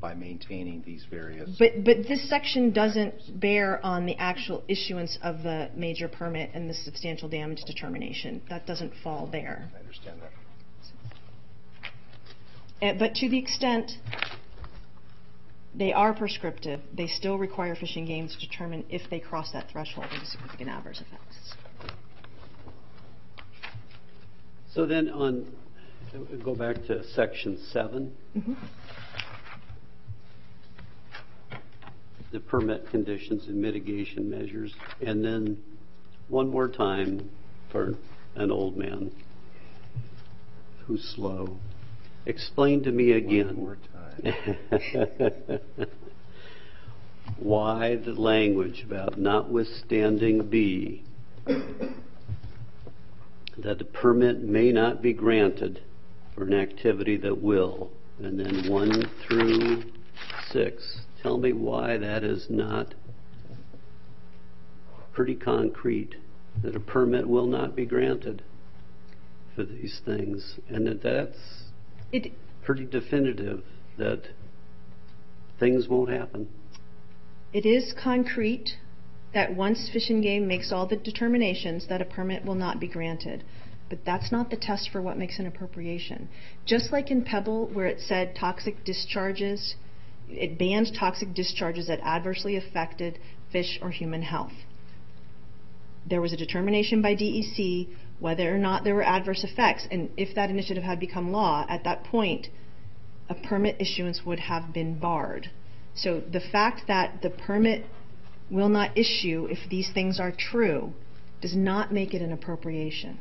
By maintaining these various... But this section doesn't bear on the actual issuance of the major permit and the substantial damage determination. That doesn't fall there. I understand that. But to the extent they are prescriptive, they still require Fish and Game to determine if they cross that threshold of significant adverse effects. So then go back to section 7. Mm-hmm. The permit conditions and mitigation measures, and then one more time for an old man who's slow. Explain to me again One more time. why the language about notwithstanding B, that the permit may not be granted for an activity that will, and then 1 through 6. Tell me why that is not pretty concrete, that a permit will not be granted for these things, and that's pretty definitive that things won't happen. It is concrete that once Fish and Game makes all the determinations that a permit will not be granted. But that's not the test for what makes an appropriation. Just like in Pebble, where it said toxic discharges, it banned toxic discharges that adversely affected fish or human health. There was a determination by DEC whether or not there were adverse effects, and if that initiative had become law, at that point, a permit issuance would have been barred. So the fact that the permit will not issue if these things are true does not make it an appropriation.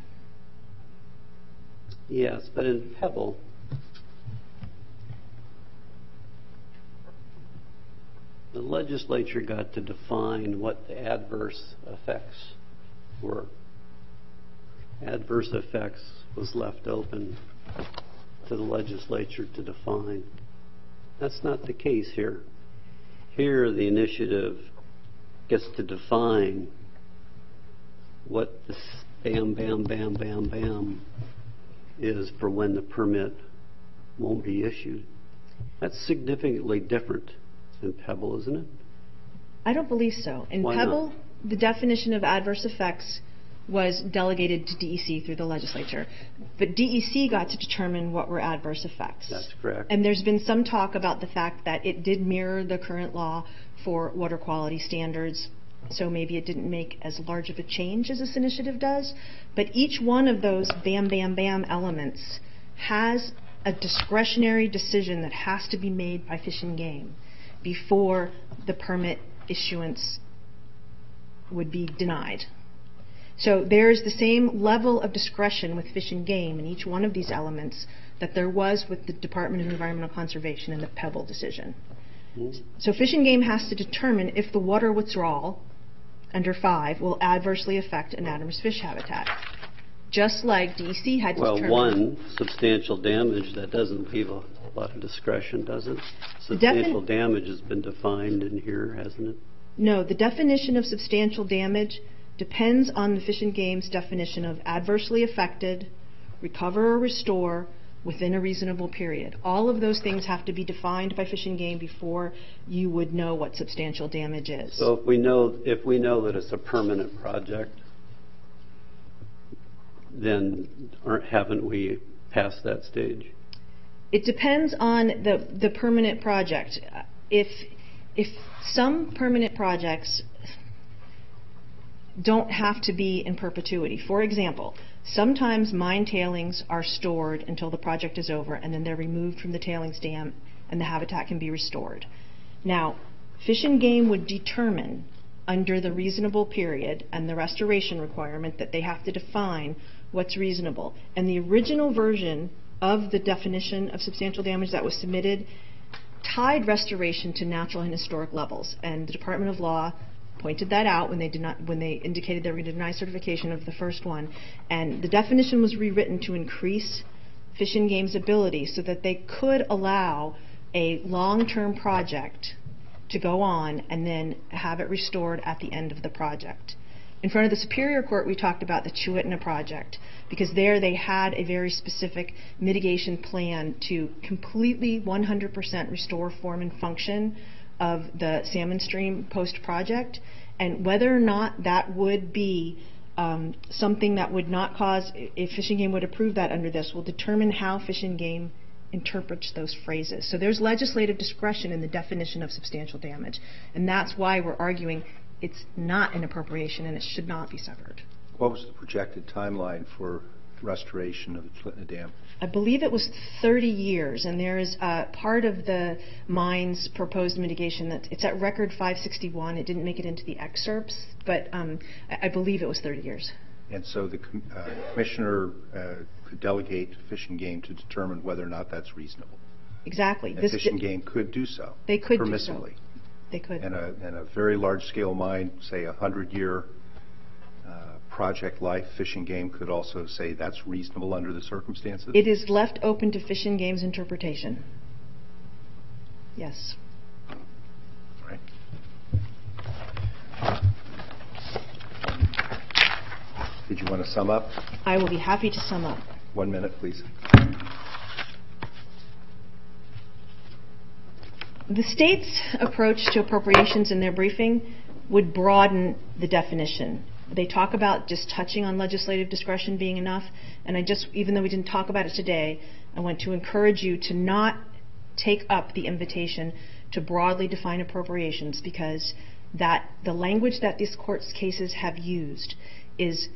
Yes, but in Pebble, the legislature got to define what the adverse effects were. Adverse effects was left open to the legislature to define. That's not the case here. Here, the initiative gets to define what the bam, bam, bam, bam, bam is for when the permit won't be issued. That's significantly different in Pebble, isn't it? I don't believe so. In Why Pebble, not? The definition of adverse effects was delegated to DEC through the legislature. But DEC got to determine what were adverse effects. That's correct. And there's been some talk about the fact that it did mirror the current law for water quality standards, so maybe it didn't make as large of a change as this initiative does. But each one of those bam, bam, bam elements has a discretionary decision that has to be made by Fish and Game before the permit issuance would be denied. So there's the same level of discretion with Fish and Game in each one of these elements that there was with the Department of Environmental Conservation in the Pebble decision. So Fish and Game has to determine if the water withdrawal under 5 will adversely affect anadromous fish habitat. Just like DEC had to determine... Well, one, substantial damage, that doesn't leave a lot of discretion, does it? Substantial damage has been defined in here, hasn't it? No, the definition of substantial damage depends on the Fish and Game's definition of adversely affected, recover or restore within a reasonable period. All of those things have to be defined by Fish and Game before you would know what substantial damage is. So if we know that it's a permanent project, then haven't we passed that stage? It depends on the permanent project. If some permanent projects don't have to be in perpetuity. For example, Sometimes mine tailings are stored until the project is over, and then they're removed from the tailings dam and the habitat can be restored. Now, Fish and Game would determine under the reasonable period and the restoration requirement that they have to define what's reasonable. And the original version of the definition of substantial damage that was submitted tied restoration to natural and historic levels. And the Department of Law pointed that out when they indicated they were going to deny certification of the first one. And the definition was rewritten to increase Fish and Game's ability so that they could allow a long-term project to go on and then have it restored at the end of the project. In front of the Superior Court, we talked about the Chiwetina project, because there they had a very specific mitigation plan to completely 100% restore form and function of the salmon stream post-project, and whether or not that would be something that would not cause, if Fish and Game would approve that under this, will determine how Fish and Game interprets those phrases. So there's legislative discretion in the definition of substantial damage, and that's why we're arguing it's not an appropriation and it should not be severed. What was the projected timeline for restoration of the Chiwetina Dam? I believe it was 30 years, and there is part of the mine's proposed mitigation that it's at record 561. It didn't make it into the excerpts, but I believe it was 30 years. And so the commissioner could delegate Fish and Game to determine whether or not that's reasonable. Exactly. And Fish and Game could do so. They could permissibly. Do so. They could. And a very large-scale mine, say a 100-year project life, Fish and Game could also say that's reasonable under the circumstances? It is left open to Fish and Game's interpretation. Yes. Right. Did you want to sum up? I will be happy to sum up. 1 minute, please. The state's approach to appropriations in their briefing would broaden the definition. They talk about just touching on legislative discretion being enough, and even though we didn't talk about it today, I want to encourage you to not take up the invitation to broadly define appropriations, because that the language that these court's cases have used is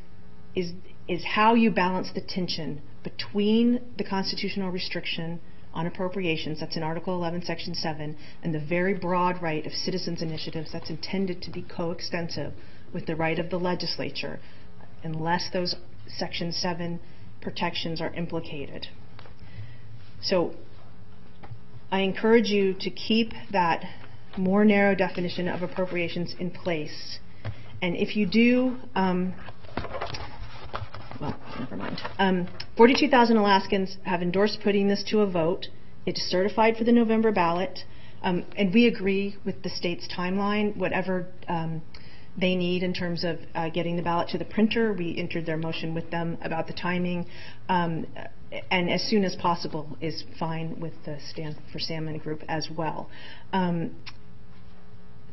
how you balance the tension between the constitutional restriction on appropriations, that's in Article 11, Section 7, and the very broad right of citizens' initiatives that's intended to be coextensive with the right of the legislature, unless those Section 7 protections are implicated. So I encourage you to keep that more narrow definition of appropriations in place. And if you do, well, never mind. 42,000 Alaskans have endorsed putting this to a vote. It's certified for the November ballot. And we agree with the state's timeline, whatever they need in terms of getting the ballot to the printer. We entered their motion with them about the timing. And as soon as possible is fine with the Stand for Salmon group as well.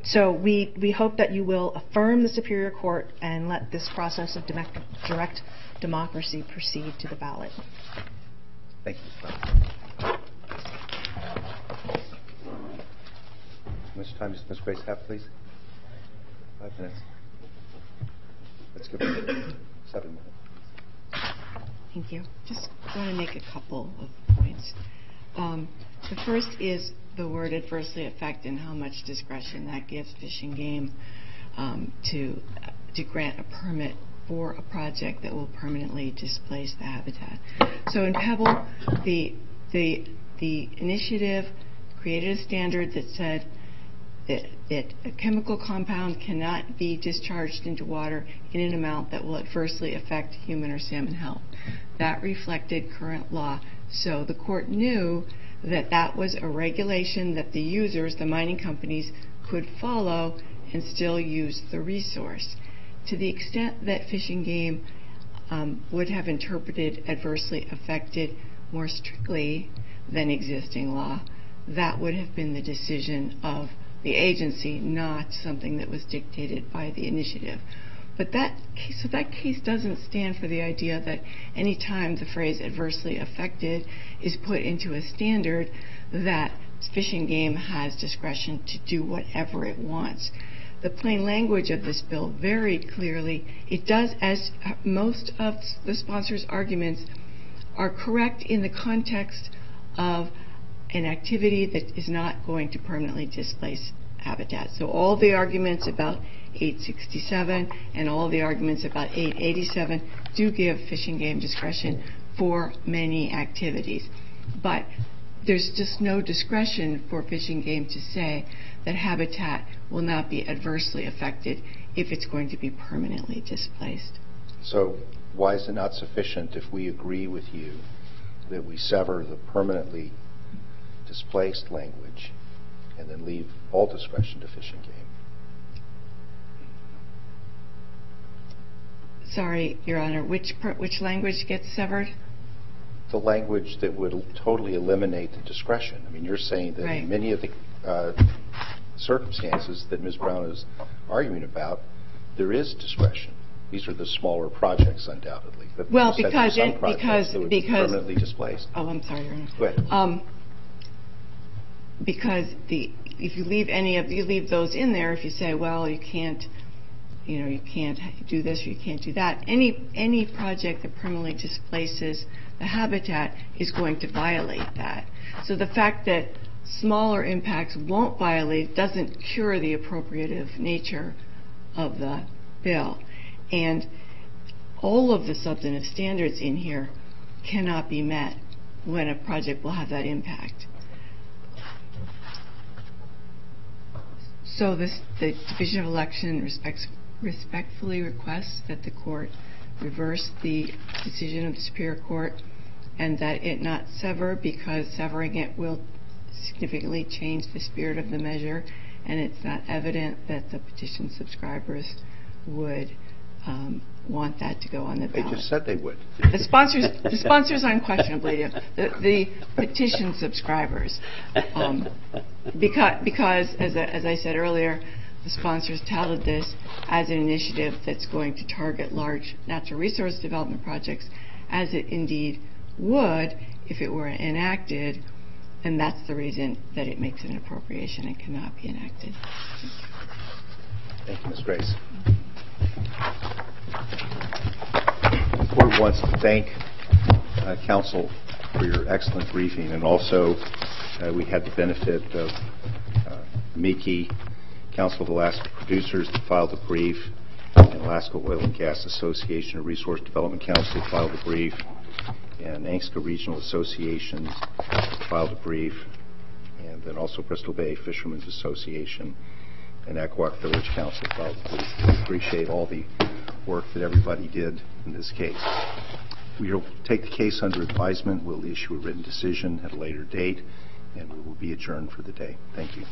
So we hope that you will affirm the Superior Court and let this process of direct democracy proceed to the ballot. Thank you. How much time does Ms. Grace have, please? 5 minutes. Let's give her 7 minutes. Thank you. Just want to make a couple of points. The first is the word adversely affect and how much discretion that gives Fish and Game to grant a permit for a project that will permanently displace the habitat. So in Pebble, the initiative created a standard that said that a chemical compound cannot be discharged into water in an amount that will adversely affect human or salmon health. That reflected current law. So the court knew that that was a regulation that the users, the mining companies, could follow and still use the resource. To the extent that Fish and Game would have interpreted adversely affected more strictly than existing law, that would have been the decision of the agency, not something that was dictated by the initiative. But that case doesn't stand for the idea that any time the phrase adversely affected is put into a standard, that Fish and Game has discretion to do whatever it wants. the plain language of this bill very clearly, it does, as most of the sponsors' arguments are correct in the context of an activity that is not going to permanently displace habitat. So all the arguments about 867 and all the arguments about 887 do give Fish and Game discretion for many activities. But there's just no discretion for Fish and Game to say that habitat will not be adversely affected if it's going to be permanently displaced. So why is it not sufficient if we agree with you that we sever the permanently displaced language and then leave all discretion to Fish and Game? Sorry, Your Honor, which language gets severed? The language that would totally eliminate the discretion. I mean, you're saying that in many of the circumstances that Ms. Brown is arguing about, there is discretion. These are the smaller projects, undoubtedly. But well, because permanently displaced. Oh, I'm sorry, Your Honor. Go ahead. Because if you leave those in there, if you say, well, you can't do this or you can't do that, any project that permanently displaces the habitat is going to violate that. So the fact that smaller impacts won't violate doesn't cure the appropriative nature of the bill. And all of the substantive standards in here cannot be met when a project will have that impact. So the Division of Election respectfully requests that the court reverse the decision of the Superior Court and that it not sever, because severing it will significantly change the spirit of the measure, and it's not evident that the petition subscribers would want that to go on the ballot. They just said they would. The sponsors unquestionably do. The petition subscribers, because as I said earlier, the sponsors touted this as an initiative that's going to target large natural resource development projects, as it indeed would if it were enacted, and that's the reason that it makes an appropriation and cannot be enacted. Thank you, Ms. Grace. The court wants to thank counsel for your excellent briefing, and also we had the benefit of Miki, Council of Alaska Producers, that filed a brief, and Alaska Oil and Gas Association, a Resource Development Council, that filed a brief, and Angsta Regional Association filed a brief, and then also Bristol Bay Fishermen's Association and Aquawak Village Council filed a brief. We appreciate all the work that everybody did in this case. We will take the case under advisement. We'll issue a written decision at a later date, and we will be adjourned for the day. Thank you.